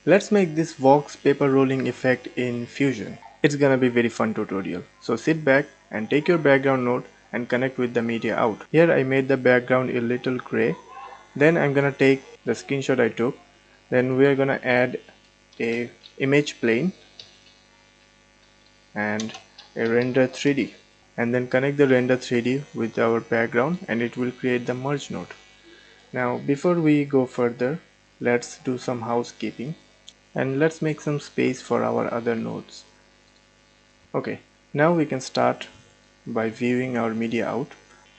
Let's make this Vox paper rolling effect in Fusion. It's gonna be very fun tutorial. So sit back and take your background node and connect with the media out. Here I made the background a little gray. Then I'm gonna take the screenshot I took. Then we are gonna add a image plane and a render 3D. And then connect the render 3D with our background and it will create the merge node. Now before we go further, let's do some housekeeping and let's make some space for our other nodes. Okay, now we can start by viewing our media out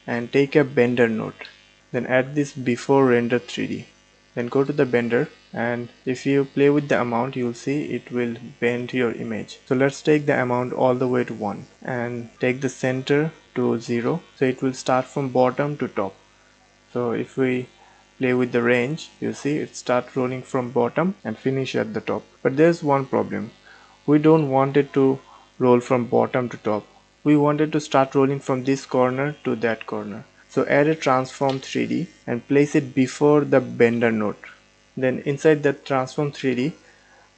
and take a bender node. Then add this before render 3D. Then go to the bender and if you play with the amount you'll see it will bend your image. So let's take the amount all the way to 1 and take the center to 0. So it will start from bottom to top. So if we play with the range, you see it start rolling from bottom and finish at the top. But there's one problem. We don't want it to roll from bottom to top. We want it to start rolling from this corner to that corner. So add a transform 3D and place it before the bender node. Then inside the transform 3D,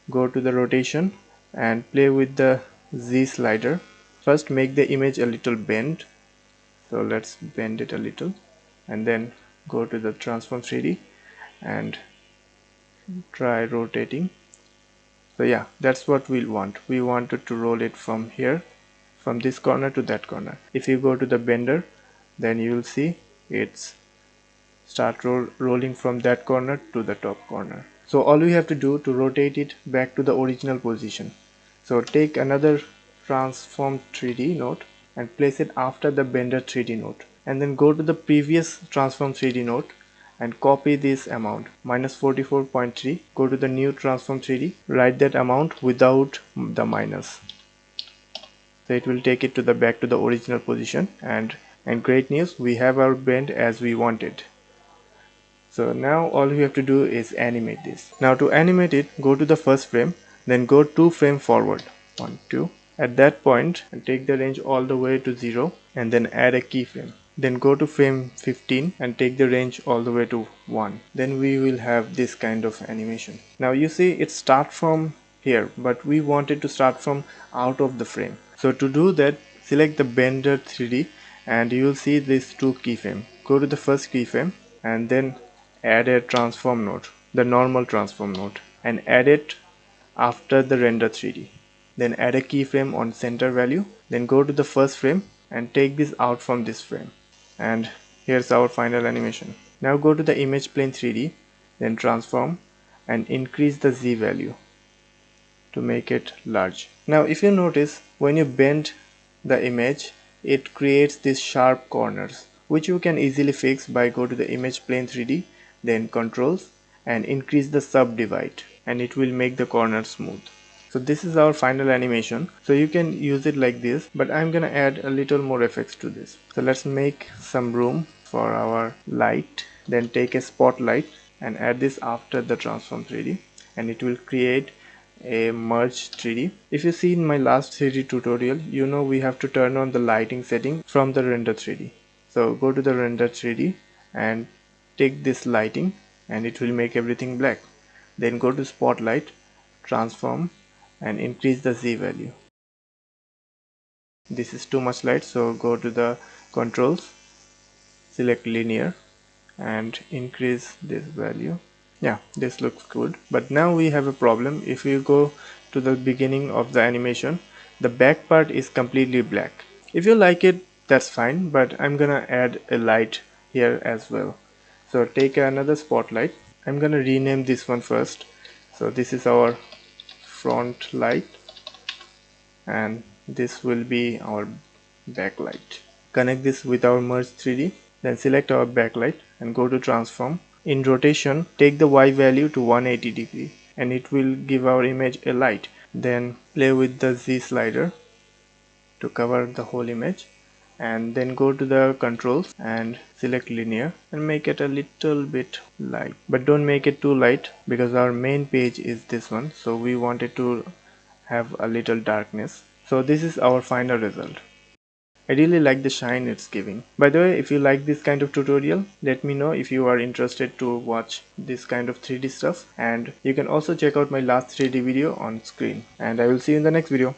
go to the rotation and play with the Z slider. First make the image a little bent. So let's bend it a little and then go to the transform 3D and try rotating. So yeah, that's what we'll want. We wanted to roll it from here, from this corner to that corner. If you go to the bender, then you will see it's start rolling from that corner to the top corner. So all we have to do to rotate it back to the original position. So take another transform 3D node and place it after the bender 3D node. And then go to the previous transform 3D node and copy this amount minus 44.3. Go to the new transform 3D, write that amount without the minus. So it will take it to the back to the original position and great news, we have our bend as we wanted. So now all we have to do is animate this. Now to animate it, go to the first frame, then go 2 frame forward. 1, 2. At that point, and take the range all the way to 0 and then add a keyframe. Then go to frame 15 and take the range all the way to 1. Then we will have this kind of animation. Now you see it start from here, but we want it to start from out of the frame. So to do that, select the Blender 3D and you will see these two keyframe. Go to the first keyframe and then add a transform node, the normal transform node, and add it after the render 3D. Then add a keyframe on center value, then go to the first frame and take this out from this frame. And here's our final animation. Now go to the image plane 3D, then transform and increase the Z value to make it large. Now if you notice, when you bend the image, it creates these sharp corners, which you can easily fix by go to the image plane 3D, then controls and increase the subdivide, and it will make the corner smooth. So this is our final animation. So you can use it like this, but I'm gonna add a little more effects to this. So let's make some room for our light, then take a spotlight and add this after the transform 3D, and it will create a merge 3D. If you see in my last 3D tutorial, you know we have to turn on the lighting setting from the render 3D. So go to the render 3D and take this lighting and it will make everything black. Then go to spotlight, transform and increase the Z value. This is too much light, so go to the controls, select linear and increase this value. Yeah, this looks good, but now we have a problem. If you go to the beginning of the animation, the back part is completely black. If you like it, that's fine, but I'm gonna add a light here as well. So take another spotlight. I'm gonna rename this one first. So this is our front light and this will be our backlight. Connect this with our merge 3D, then select our backlight and go to transform. In rotation, take the Y value to 180 degree and it will give our image a light. Then play with the Z slider to cover the whole image and then go to the controls and select linear and make it a little bit light, but don't make it too light because our main page is this one, so we want it to have a little darkness. So this is our final result. I really like the shine it's giving. By the way, if you like this kind of tutorial, let me know if you are interested to watch this kind of 3D stuff, and you can also check out my last 3D video on screen, and I will see you in the next video.